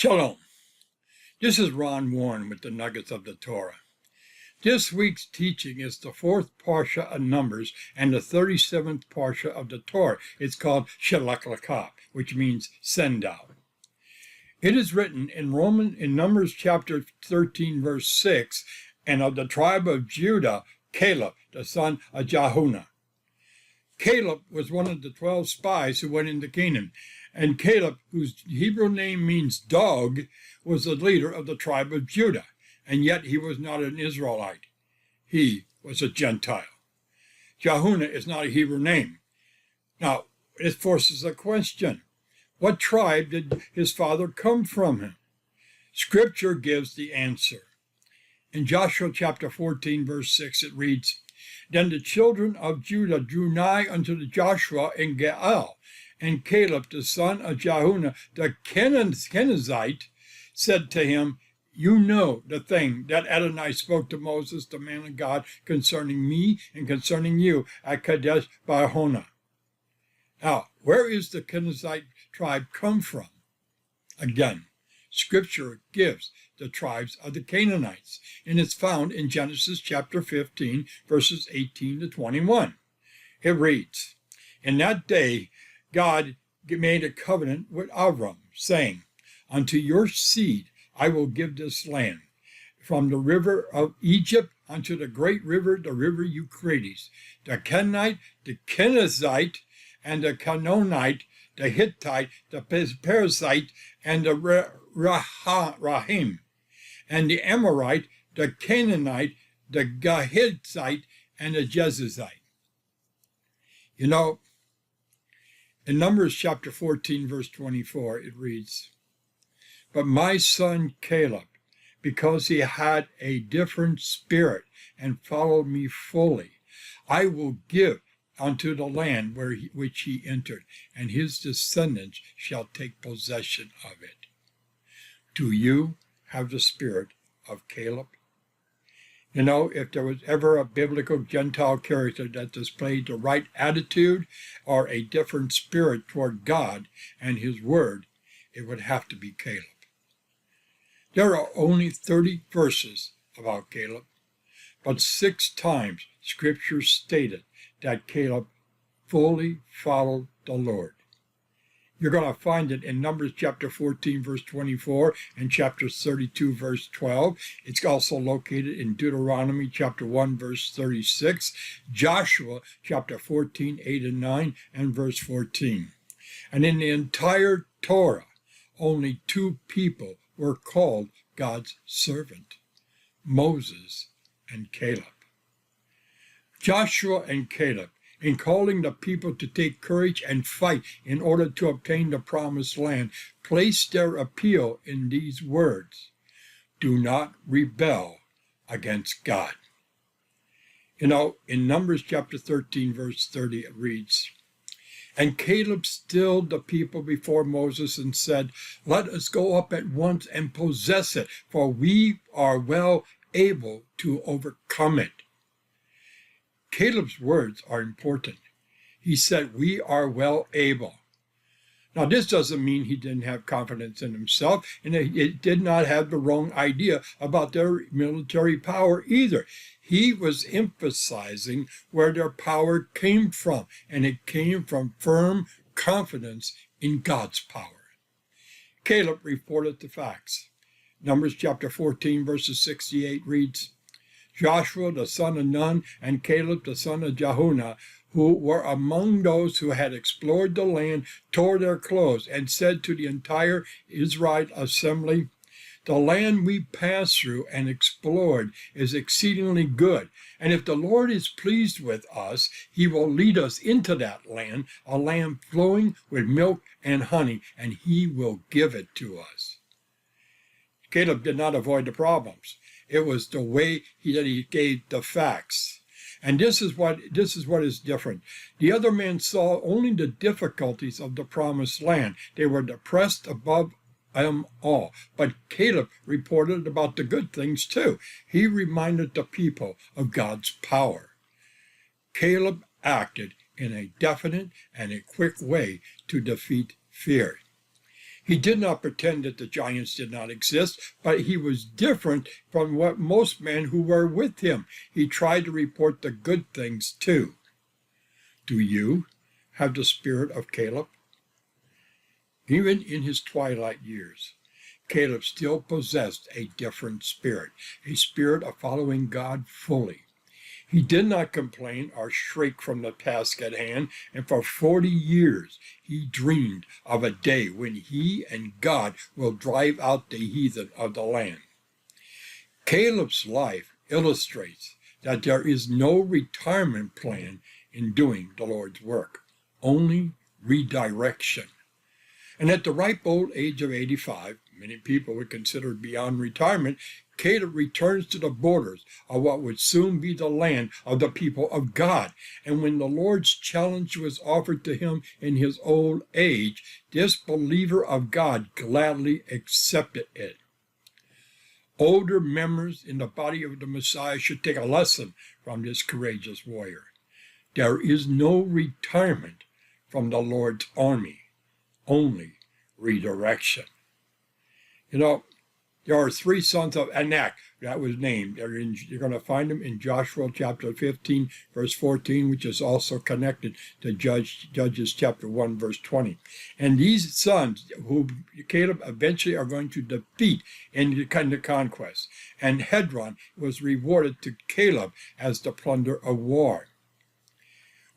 Shalom. This is Ron Warren with the Nuggets of the Torah. This week's teaching is the 4th Parsha of Numbers and the 37th Parsha of the Torah. It's called 𝐿𝐿𝐿𝐿, which means send out. It is written in Numbers chapter 13, verse 6, and of the tribe of Judah, Caleb, the son of Jephunneh. Caleb was one of the 12 spies who went into Canaan, and Caleb, whose Hebrew name means dog, was the leader of the tribe of Judah, and yet he was not an Israelite. He was a Gentile. Jephunneh is not a Hebrew name. Now, it forces a question. What tribe did his father come from him? Scripture gives the answer. In Joshua chapter 14, verse 6, it reads, Then the children of Judah drew nigh unto Joshua in Gilgal, and Caleb, the son of Jephunneh, the Kenizzite, said to him, You know the thing that Adonai spoke to Moses, the man of God, concerning me and concerning you at Kadesh Barnea. Now, where is the Kenizzite tribe come from? Again, Scripture gives the tribes of the Canaanites, and it's found in Genesis chapter 15, verses 18 to 21. It reads, In that day God made a covenant with Abram, saying, Unto your seed I will give this land, from the river of Egypt unto the great river, the river Euphrates, the Kenite, the Kenizzite, and the Canaanite, the Hittite, the Perizzite, and the Rahim, and the Amorite, the Canaanite, the Girgashite, and the Jebusite. You know, in Numbers chapter 14, verse 24, it reads, But my son Caleb, because he had a different spirit and followed me fully, I will give unto the land which he entered, and his descendants shall take possession of it. Do you have the spirit of Caleb? You know, if there was ever a biblical Gentile character that displayed the right attitude or a different spirit toward God and his word, it would have to be Caleb. There are only 30 verses about Caleb, but 6 times Scripture stated that Caleb fully followed the Lord. You're going to find it in Numbers chapter 14, verse 24, and chapter 32, verse 12. It's also located in Deuteronomy chapter 1, verse 36, Joshua chapter 14, 8 and 9, and verse 14. And in the entire Torah, only 2 people were called God's servant, Moses and Caleb. Joshua and Caleb, in calling the people to take courage and fight in order to obtain the promised land, placed their appeal in these words, Do not rebel against God. You know, in Numbers chapter 13, verse 30, it reads, And Caleb stilled the people before Moses and said, Let us go up at once and possess it, for we are well able to overcome it. Caleb's words are important. He said, we are well able. Now, this doesn't mean he didn't have confidence in himself, and it did not have the wrong idea about their military power either. He was emphasizing where their power came from, and it came from firm confidence in God's power. Caleb reported the facts. Numbers chapter 14, verses 68 reads, Joshua the son of Nun and Caleb the son of Jephunneh, who were among those who had explored the land, tore their clothes and said to the entire Israelite assembly, The land we passed through and explored is exceedingly good, and if the Lord is pleased with us, he will lead us into that land, a land flowing with milk and honey, and he will give it to us. Caleb did not avoid the problems. It was the way that he gave the facts. And this is what is different. The other men saw only the difficulties of the promised land. They were depressed above them all. But Caleb reported about the good things too. He reminded the people of God's power. Caleb acted in a definite and a quick way to defeat fear. He did not pretend that the giants did not exist, but he was different from what most men who were with him. He tried to report the good things too. Do you have the spirit of Caleb? Even in his twilight years, Caleb still possessed a different spirit, a spirit of following God fully. He did not complain or shrink from the task at hand, and for 40 years he dreamed of a day when he and God will drive out the heathen of the land. Caleb's life illustrates that there is no retirement plan in doing the Lord's work, only redirection. And at the ripe old age of 85, many people would consider beyond retirement, Caleb returns to the borders of what would soon be the land of the people of God. And when the Lord's challenge was offered to him in his old age, this believer of God gladly accepted it. Older members in the body of the Messiah should take a lesson from this courageous warrior. There is no retirement from the Lord's army, only redirection. You know, there are 3 sons of Anak that was named. You're going to find them in Joshua chapter 15, verse 14, which is also connected to Judges chapter 1, verse 20. And these sons, who Caleb eventually are going to defeat in the conquest. And Hebron was rewarded to Caleb as the plunder of war.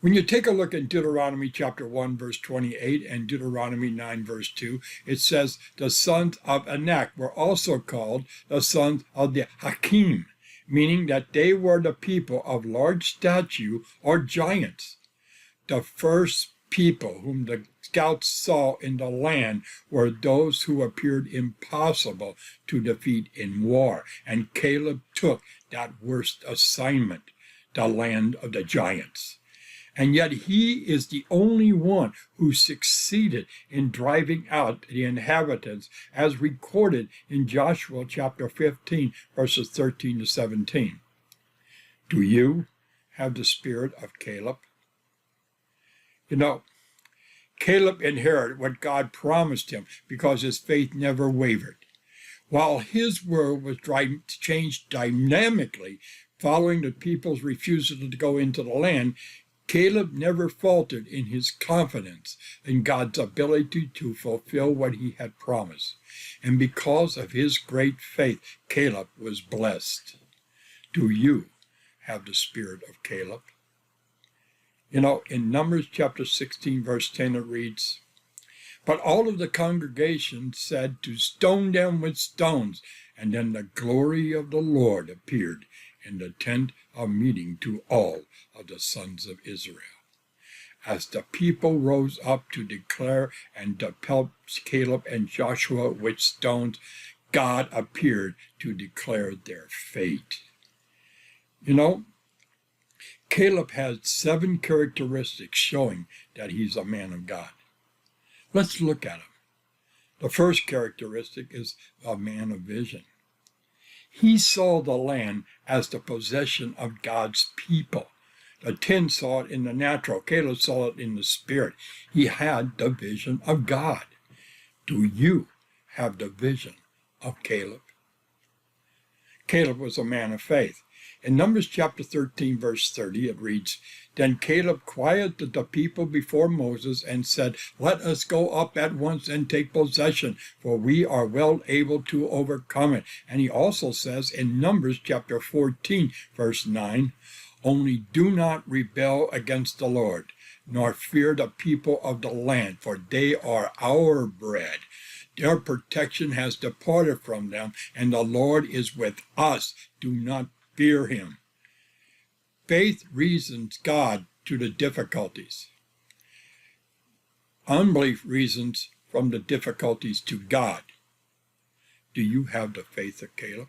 When you take a look at Deuteronomy chapter 1, verse 28 and Deuteronomy 9, verse 2, it says the sons of Anak were also called the sons of the Hakim, meaning that they were the people of large stature or giants. The first people whom the scouts saw in the land were those who appeared impossible to defeat in war, and Caleb took that worst assignment, the land of the giants. And yet he is the only one who succeeded in driving out the inhabitants, as recorded in Joshua chapter 15, verses 13 to 17. Do you have the spirit of Caleb? You know, Caleb inherited what God promised him because his faith never wavered. While his world was changed dynamically following the people's refusal to go into the land, Caleb never faltered in his confidence in God's ability to fulfill what he had promised. And because of his great faith, Caleb was blessed. Do you have the spirit of Caleb? You know, in Numbers chapter 16, verse 10, it reads, "But all of the congregation said to stone them with stones, and then the glory of the Lord appeared in the tent of meeting to all of the sons of Israel." As the people rose up to declare and to pelt Caleb and Joshua with stones, God appeared to declare their fate. You know, Caleb has 7 characteristics showing that he's a man of God. Let's look at him. The first characteristic is a man of vision. He saw the land as the possession of God's people. The 10 saw it in the natural. Caleb saw it in the spirit. He had the vision of God. Do you have the vision of Caleb? Caleb was a man of faith. In Numbers chapter 13, verse 30, it reads, "Then Caleb quieted the people before Moses and said, 'Let us go up at once and take possession, for we are well able to overcome it.'" And he also says in Numbers chapter 14, verse 9, "Only do not rebel against the Lord, nor fear the people of the land, for they are our bread. Their protection has departed from them, and the Lord is with us. Do not fear him." Faith reasons God to the difficulties. Unbelief reasons from the difficulties to God. Do you have the faith of Caleb?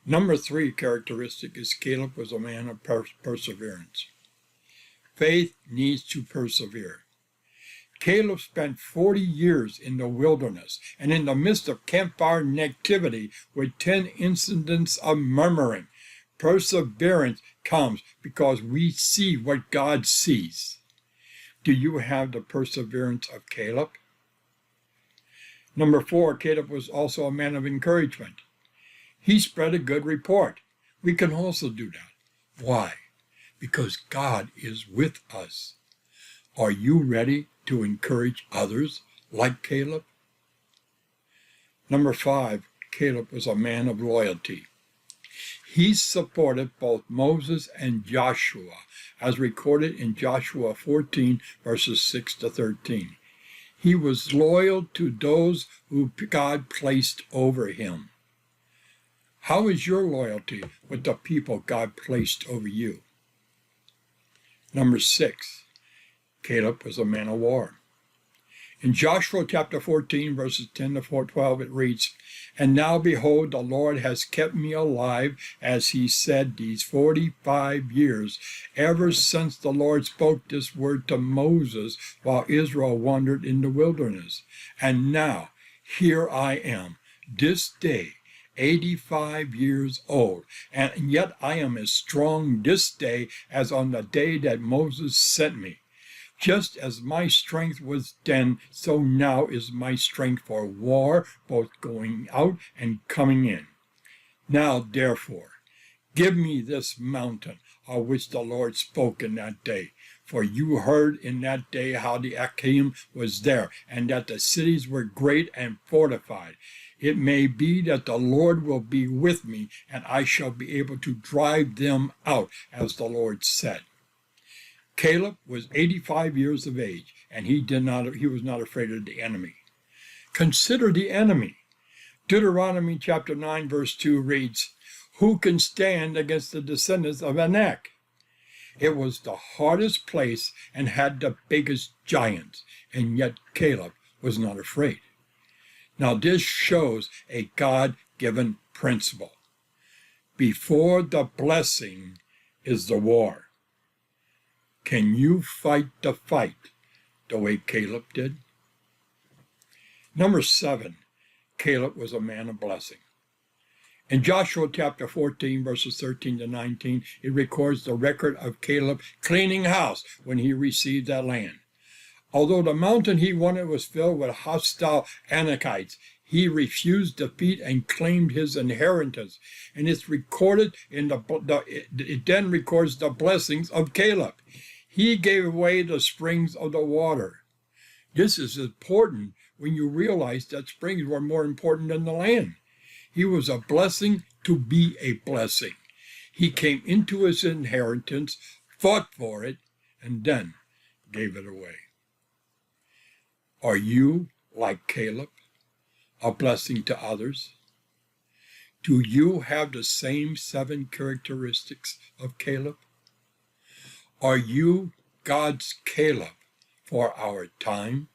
Number 3 characteristic is Caleb was a man of perseverance. Faith needs to persevere. Caleb spent 40 years in the wilderness and in the midst of campfire activity with 10 incidents of murmuring. Perseverance comes because we see what God sees. Do you have the perseverance of Caleb? Number 4, Caleb was also a man of encouragement. He spread a good report. We can also do that. Why? Because God is with us. Are you ready to encourage others like Caleb? Number 5, Caleb was a man of loyalty. He supported both Moses and Joshua, as recorded in Joshua 14, verses 6 to 13. He was loyal to those who God placed over him. How is your loyalty with the people God placed over you? Number 6, Caleb was a man of war. In Joshua chapter 14, verses 10 to 12, it reads, "And now behold, the Lord has kept me alive, as he said, these 45 years, ever since the Lord spoke this word to Moses while Israel wandered in the wilderness. And now, here I am, this day, 85 years old, and yet I am as strong this day as on the day that Moses sent me. Just as my strength was then, so now is my strength for war, both going out and coming in. Now, therefore, give me this mountain of which the Lord spoke in that day. For you heard in that day how the Anakim was there, and that the cities were great and fortified. It may be that the Lord will be with me, and I shall be able to drive them out, as the Lord said." Caleb was 85 years of age, and he was not afraid of the enemy. Consider the enemy. Deuteronomy chapter 9, verse 2 reads, "Who can stand against the descendants of Anak?" It was the hardest place and had the biggest giants, and yet Caleb was not afraid. Now this shows a God-given principle. Before the blessing is the war. Can you fight the fight the way Caleb did? Number 7, Caleb was a man of blessing. In Joshua chapter 14, verses 13 to 19, it records the record of Caleb cleaning house when he received that land. Although the mountain he wanted was filled with hostile Anakites, he refused defeat and claimed his inheritance. And it's recorded it then records the blessings of Caleb. He gave away the springs of the water. This is important when you realize that springs were more important than the land. He was a blessing to be a blessing. He came into his inheritance, fought for it, and then gave it away. Are you like Caleb, a blessing to others? Do you have the same 7 characteristics of Caleb? Are you God's Caleb for our time?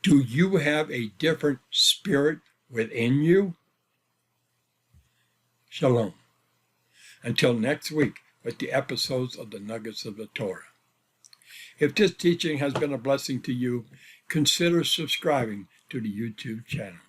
Do you have a different spirit within you? Shalom. Until next week with the episodes of the Nuggets of the Torah. If this teaching has been a blessing to you, consider subscribing to the YouTube channel.